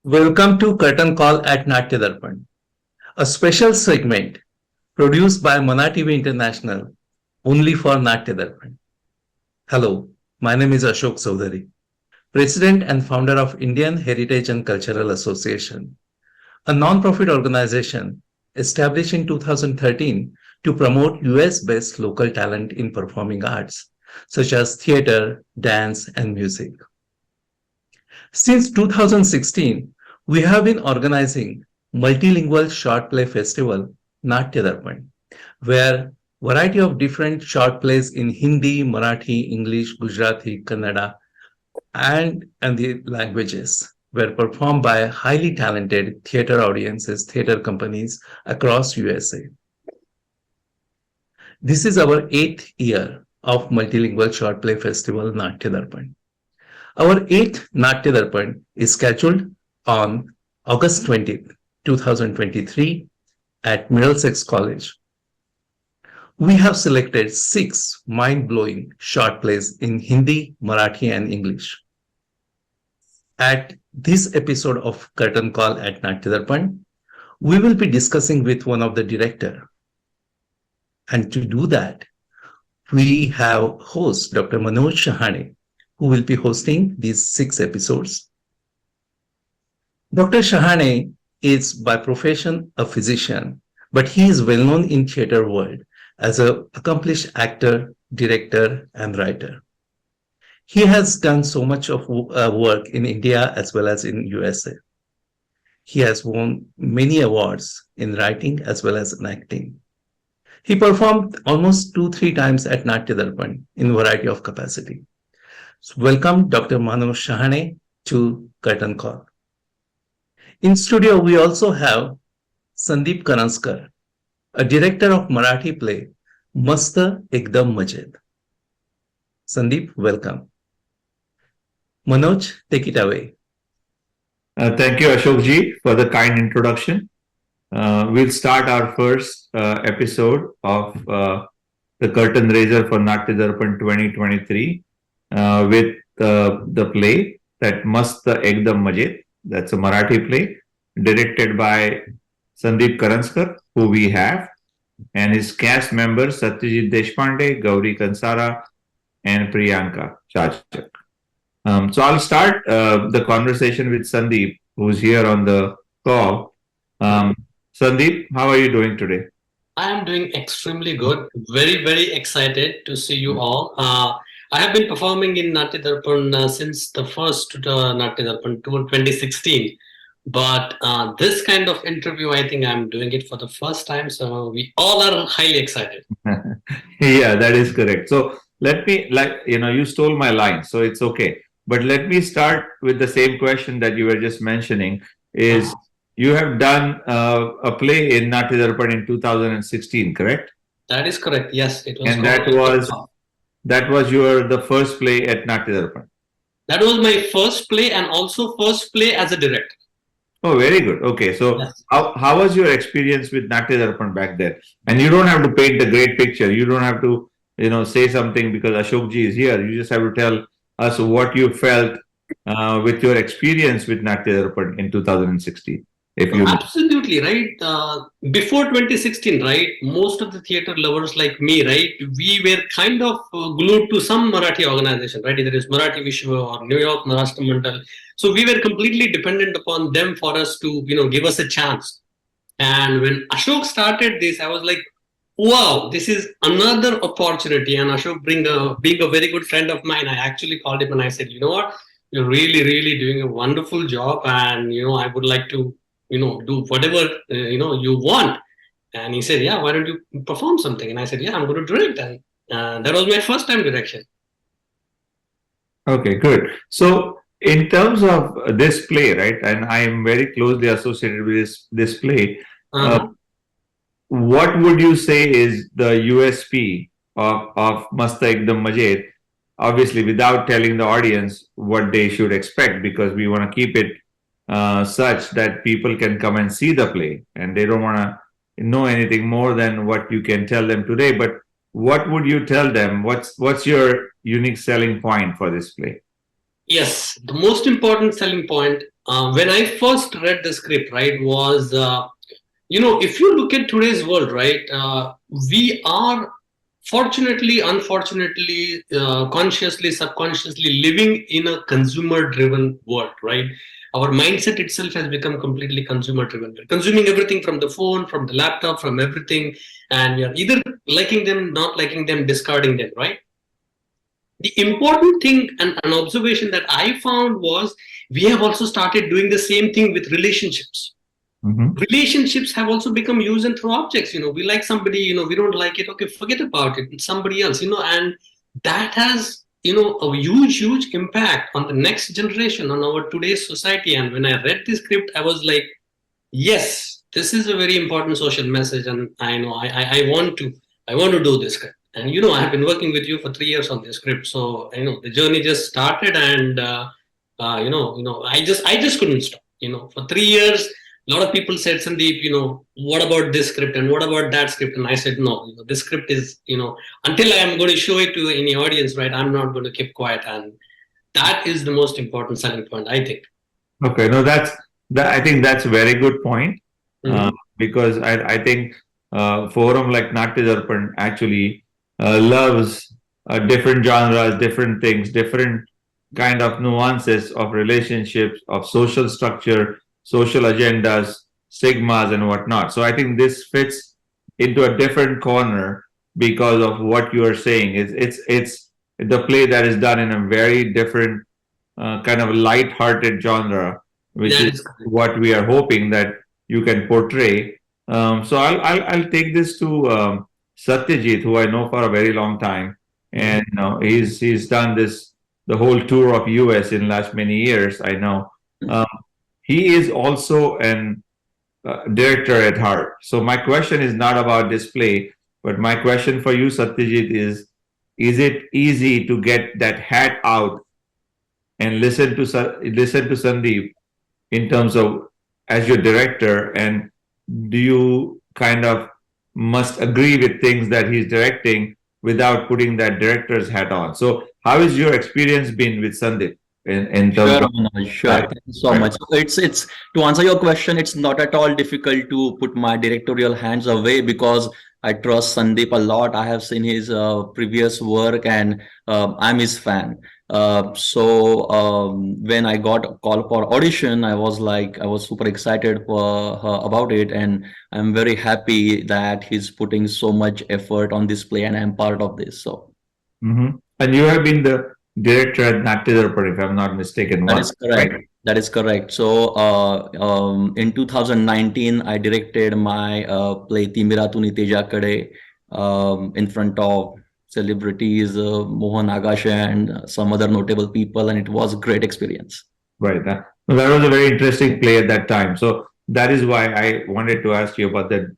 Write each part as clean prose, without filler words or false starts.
Welcome to Curtain Call at Natya Darpan, a special segment produced by ManatvINTL International only for Natya Darpan. Hello, my name is Ashok Chaudhary, President and founder of Indian Heritage and Cultural Association, a non-profit organization established in 2013 to promote US-based local talent in performing arts, such as theater, dance, and music. Since 2016, we have been organizing multilingual short play festival Natya Darpan, where variety of different short plays in Hindi, Marathi, English, Gujarati, Kannada, and the languages were performed by highly talented theater audiences, theater companies across USA. This is our eighth year of multilingual short play festival Natya Darpan. Our eighth Natya Darpan is scheduled on August 20th, 2023 at Middlesex College. We have selected 6 mind-blowing short plays in Hindi, Marathi, and English. At this episode of Curtain Call at Natya Darpan, we will be discussing with one of the director. And to do that, we have host Dr. Manoj Shahane, who will be hosting these 6 episodes. Dr. Shahane is by profession a physician, but he is well known in theater world as an accomplished actor, director, and writer. He has done so much of work in India as well as in USA. He has won many awards in writing as well as in acting. He performed almost 2-3 times at Natya Darpan in variety of capacity. So welcome Dr. Manoj Shahane to Curtain Call. In studio, we also have Sandeep Karanskar, a director of Marathi play Mast Ekdam Majed. Sandeep, welcome. Manoj, take it away. Thank you, Ashok ji, for the kind introduction. We'll start our first episode of the Curtain Raiser for Natya Darpan 2023 with the play that Mast Ekdam Majed. That's a Marathi play directed by Sandeep Karanskar, who we have, and his cast members Satyajit Deshpande, Gauri Kansara, and Priyanka Chachak. So I'll start the conversation with Sandeep, who's here on the call. Sandeep, how are you doing today? I am doing extremely good. Very, very excited to see you all. I have been performing in Natya Darpan since the first Natya Darpan tour 2016. But this kind of interview, I think I'm doing it for the first time. So we all are highly excited. Yeah, that is correct. So let me, you stole my line, so it's okay. But let me start with the same question that you were just mentioning is you have done a play in Natya Darpan in 2016, correct? That is correct. Yes, it was. And that was the first play at Natya Darpan. That was my first play and also first play as a director. Oh, very good. Okay, so yes. How was your experience with Natya Darpan back then? And you don't have to paint the great picture. You don't have to, say something because Ashok ji is here. You just have to tell us what you felt with your experience with Natya Darpan in 2016. Absolutely right. Before 2016, right, most of the theater lovers like me, right, we were kind of glued to some Marathi organization, right? Either it's Marathi Vishwa or New York ManatvINTL. So we were completely dependent upon them for us to, give us a chance. And when Ashok started this, I was like, wow, this is another opportunity. And Ashok, being a very good friend of mine, I actually called him and I said, you know what, you're really, really doing a wonderful job. And, I would like to, do whatever, you want. And he said, yeah, why don't you perform something? And I said, yeah, I'm going to direct. And that was my first time direction. Okay, good. So in terms of this play, right, and I am very closely associated with this play, what would you say is the USP of Mast Ekdam Majed? Obviously, without telling the audience what they should expect, because we want to keep it such that people can come and see the play and they don't want to know anything more than what you can tell them today. But what would you tell them? What's your unique selling point for this play? Yes, the most important selling point when I first read the script, right, was if you look at today's world, right, we are fortunately, unfortunately, consciously, subconsciously living in a consumer-driven world, right? Our mindset itself has become completely consumer-driven. We're consuming everything from the phone, from the laptop, from everything, and we are either liking them, not liking them, discarding them, right? The important thing and an observation that I found was we have also started doing the same thing with relationships. Relationships have also become used and through objects. We like somebody, we don't like it, okay, forget about it, it's somebody else, and that has a huge impact on the next generation, on our today's society. And when I read the script, I was like, yes, this is a very important social message, and I know I want to do this script. And I have been working with you for 3 years on this script, so the journey just started. And I just couldn't stop. For 3 years, a lot of people said, Sandeep, what about this script and what about that script? And I said, no, this script is, until I am going to show it to any audience, right, I'm not going to keep quiet. And that is the most important selling point, I think. Okay, no, I think that's a very good point. Mhm. Because I think forum like Natya Darpan actually loves different genres, different things, different kind of nuances of relationships, of social structure, social agendas, stigmas, and whatnot. So I think this fits into a different corner because of what you are saying. It's the play that is done in a very different kind of light-hearted genre, which That is is correct. what we are hoping that you can portray. So I'll take this to Satyajit, who I know for a very long time, and he's done this the whole tour of US in last many years. I know he is also an director at heart. So my question is not about display, but my question for you, Satyajit, is it easy to get that hat out and listen to Sandeep in terms of as your director, and do you kind of must agree with things that he's directing without putting that director's hat on? So how has your experience been with Sandeep in terms Sure, of Manoj, sure. that? Thank you so Right. much. So it's to answer your question, it's not at all difficult to put my directorial hands away because I trust Sandeep a lot. I have seen his previous work and I'm his fan. When I got a call for audition, I was super excited about it, and I'm very happy that he's putting so much effort on this play, and I'm part of this. So. And you have been the director at Natya Darpan, if I'm not mistaken, That once, is correct. right? That is correct. In 2019, I directed my play Timira Tuni Teja Kade in front of celebrities, Mohan Agash and some other notable people, and it was a great experience. Right. That was a very interesting play at that time. So that is why I wanted to ask you about that,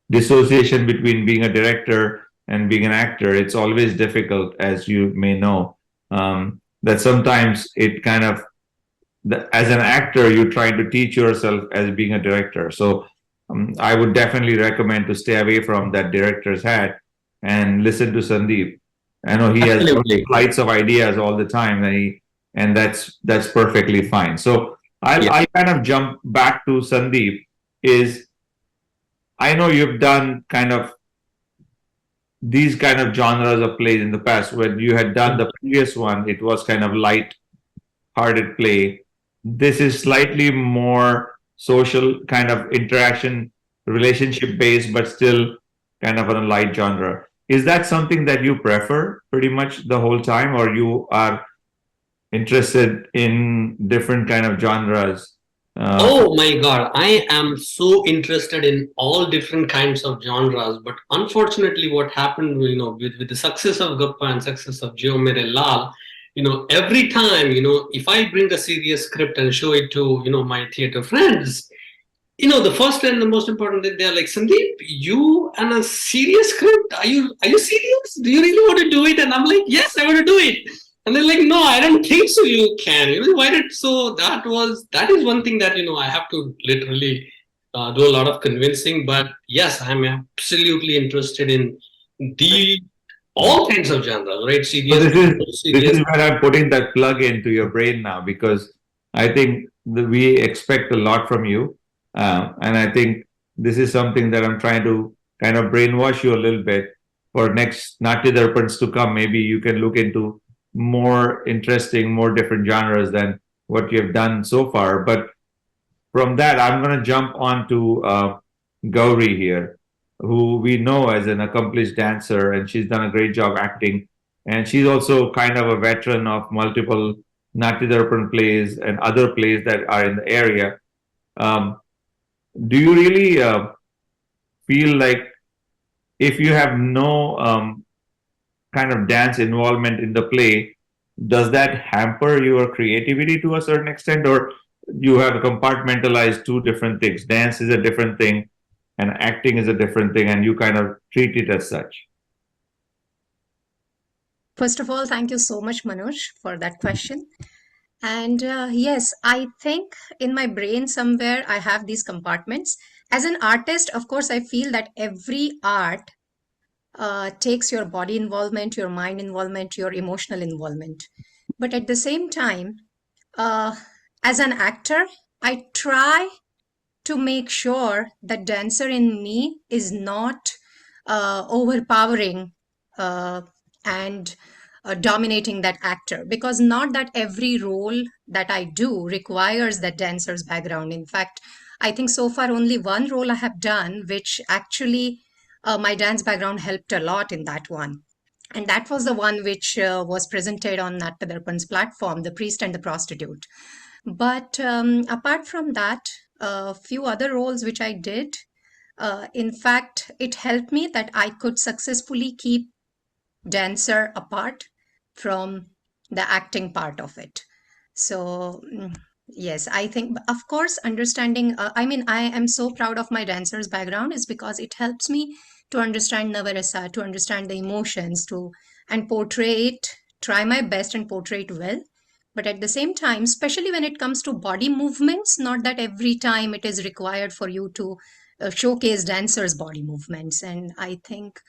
dissociation between being a director and being an actor. It's always difficult, as you may know, that sometimes it kind of, as an actor, you're trying to teach yourself as being a director. So I would definitely recommend to stay away from that director's hat and listen to Sandeep. I know he has Absolutely. flights of ideas all the time, and that's perfectly fine. So Yeah. I'll kind of jump back to Sandeep. Is I know you've done kind of these kind of genres of plays in the past. When you had done the previous one, it was kind of light-hearted play. This is slightly more social kind of interaction, relationship based, but still kind of on a light genre. Is that something that you prefer pretty much the whole time, or you are interested in different kind of genres? Oh my God, I am so interested in all different kinds of genres. But unfortunately, what happened, with the success of Gappa and success of Jio Mere Lal, every time, if I bring a serious script and show it to, my theater friends, the first and the most important thing, they're like, Sandeep, you and a serious script? Are you serious? Do you really want to do it? And I'm like, yes, I want to do it. And they're like, no, I don't think so. You can. Why did so? That is one thing that I have to literally do a lot of convincing. But yes, I'm absolutely interested in the all kinds of genres, right? So Serious, this is serious. where I'm putting that plug into your brain now, because I think we expect a lot from you. And I think this is something that I'm trying to kind of brainwash you a little bit for next Natya Darpans to come. Maybe you can look into more interesting, more different genres than what you have done so far. But from that, I'm going to jump on to Gauri here, who we know as an accomplished dancer, and she's done a great job acting. And she's also kind of a veteran of multiple Natya Darpan plays and other plays that are in the area. Um, do you really feel like if you have no kind of dance involvement in the play, does that hamper your creativity to a certain extent, or you have compartmentalized two different things? Dance is a different thing, and acting is a different thing, and you kind of treat it as such. First of all, thank you so much, Manoj, for that question. And yes, I think in my brain somewhere I have these compartments. As an artist, of course, I feel that every art takes your body involvement, your mind involvement, your emotional involvement. But at the same time, as an actor, I try to make sure that dancer in me is not overpowering and dominating that actor, because not that every role that I do requires that dancer's background. In fact, I think so far only one role I have done which actually my dance background helped a lot in that one, and that was the one which was presented on Natya Darpan's platform, The Priest and the Prostitute. But apart from that, a few other roles which I did, in fact, it helped me that I could successfully keep dancer apart from the acting part of it. So, yes, I think, of course, understanding, I mean, I am so proud of my dancer's background is because it helps me to understand Navarasa, to understand the emotions, and portray it, try my best and portray it well. But at the same time, especially when it comes to body movements, not that every time it is required for you to showcase dancers' body movements. And I think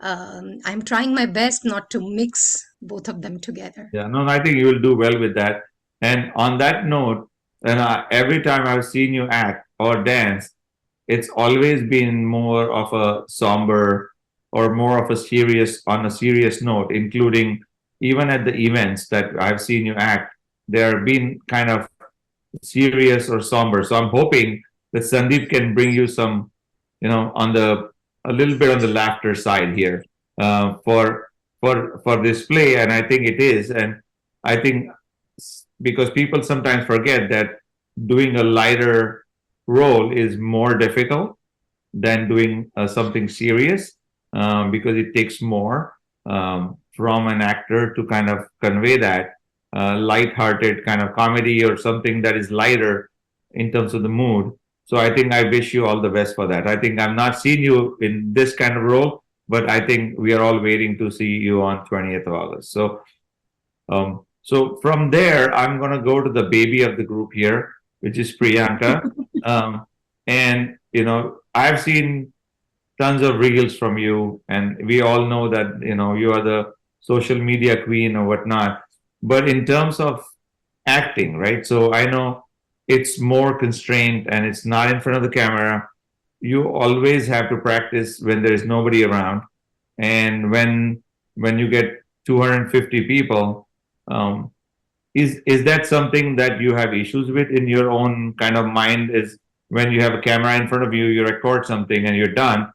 I'm trying my best not to mix both of them together. Yeah, no, I think you will do well with that. And on that note, and every time I've seen you act or dance, it's always been more of a somber or more of a serious, on a serious note, including even at the events that I've seen you act, there have been kind of serious or somber. So I'm hoping that Sandeep can bring you some, on the a little bit on the laughter side here for this play, and I think it is, and I think because people sometimes forget that doing a lighter role is more difficult than doing something serious because it takes more from an actor to kind of convey that light-hearted kind of comedy or something that is lighter in terms of the mood. So I think I wish you all the best for that. I think I've not seen you in this kind of role, but I think we are all waiting to see you on 20th of August. So from there, I'm going to go to the baby of the group here, which is Priyanka. And, I've seen tons of reels from you, and we all know that, you are the social media queen or whatnot. But in terms of acting, right? So I know it's more constrained and it's not in front of the camera. You always have to practice when there's nobody around. And when you get 250 people, is that something that you have issues with in your own kind of mind? Is when you have a camera in front of you, you record something and you're done.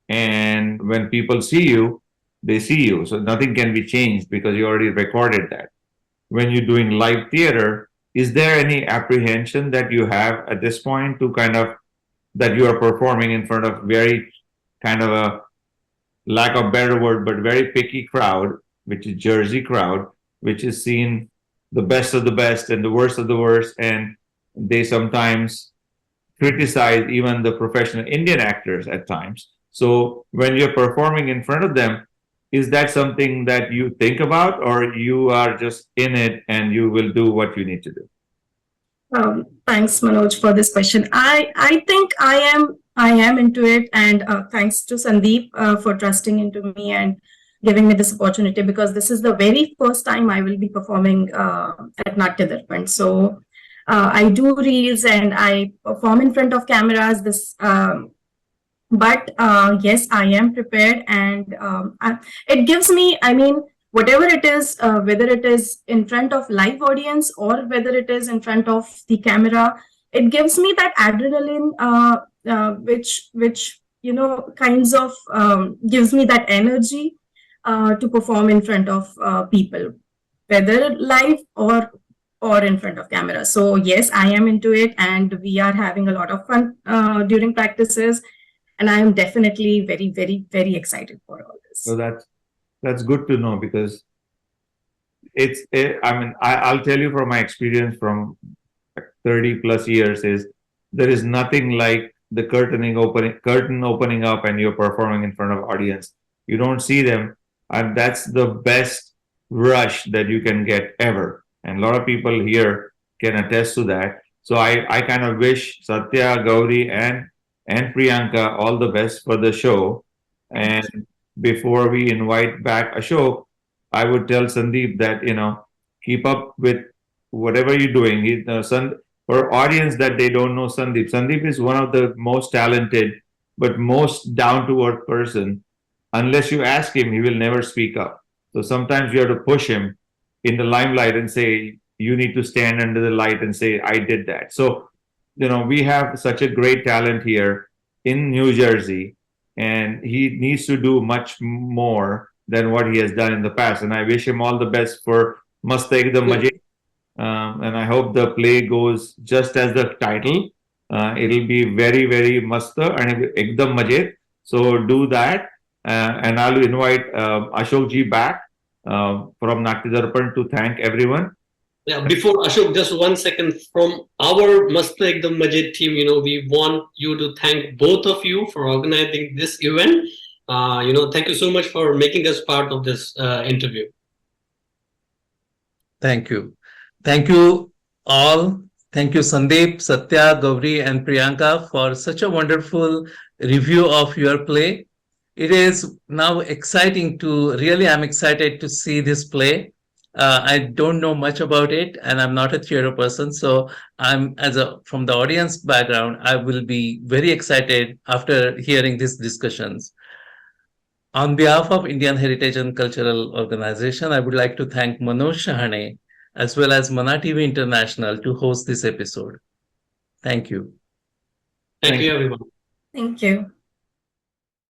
And when people see you, they see you. So nothing can be changed because you already recorded that. When you're doing live theater, is there any apprehension that you have at this point to kind of that you are performing in front of very kind of a lack of better word, but very picky crowd, which is Jersey crowd, which is seen the best of the best and the worst of the worst, and they sometimes criticize even the professional Indian actors at times. So when you're performing in front of them, is that something that you think about, or you are just in it and you will do what you need to do? Thanks, Manoj, for this question. I think I am into it, and thanks to Sandeep for trusting into me and giving me this opportunity, because this is the very first time I will be performing at Natya Darpan. So I do reels and I perform in front of cameras. But yes, I am prepared, and it gives me, I mean, whatever it is, whether it is in front of live audience or whether it is in front of the camera, it gives me that adrenaline, which kinds of gives me that energy to perform in front of people, whether live or in front of camera. So yes, I am into it, and we are having a lot of fun during practices, and I am definitely very, very, very excited for all this. So that's good to know, because I'll tell you from my experience from 30 plus years is there is nothing like the curtain opening up and you're performing in front of audience. You don't see them, and that's the best rush that you can get ever. And a lot of people here can attest to that. So I kind of wish Satya, Gauri, and Priyanka all the best for the show. And before we invite back Ashok, I would tell Sandeep that keep up with whatever you're doing. For audience that they don't know Sandeep is one of the most talented but most down to earth person. Unless you ask him, he will never speak up. So sometimes you have to push him in the limelight and say, you need to stand under the light and say, I did that. So, we have such a great talent here in New Jersey, and he needs to do much more than what he has done in the past. And I wish him all the best for Mast Ekdam Maje. And I hope the play goes just as the title. It'll be very, very masta and ekdam maje. So do that. And I'll invite Ashok ji back from Natya Darpan to thank everyone. Yeah, before Ashok, just 1 second. From our Mast Ekdam Maje team, we want you to thank both of you for organizing this event. Thank you so much for making us part of this interview. Thank you. Thank you all. Thank you, Sandeep, Satya, Gauri, and Priyanka for such a wonderful review of your play. It is now exciting I'm excited to see this play. I don't know much about it, and I'm not a theater person. So from the audience background, I will be very excited after hearing these discussions. On behalf of Indian Heritage and Cultural Organization, I would like to thank Manoj Shahane as well as ManaTV International to host this episode. Thank you. Thank you, everyone. Thank you.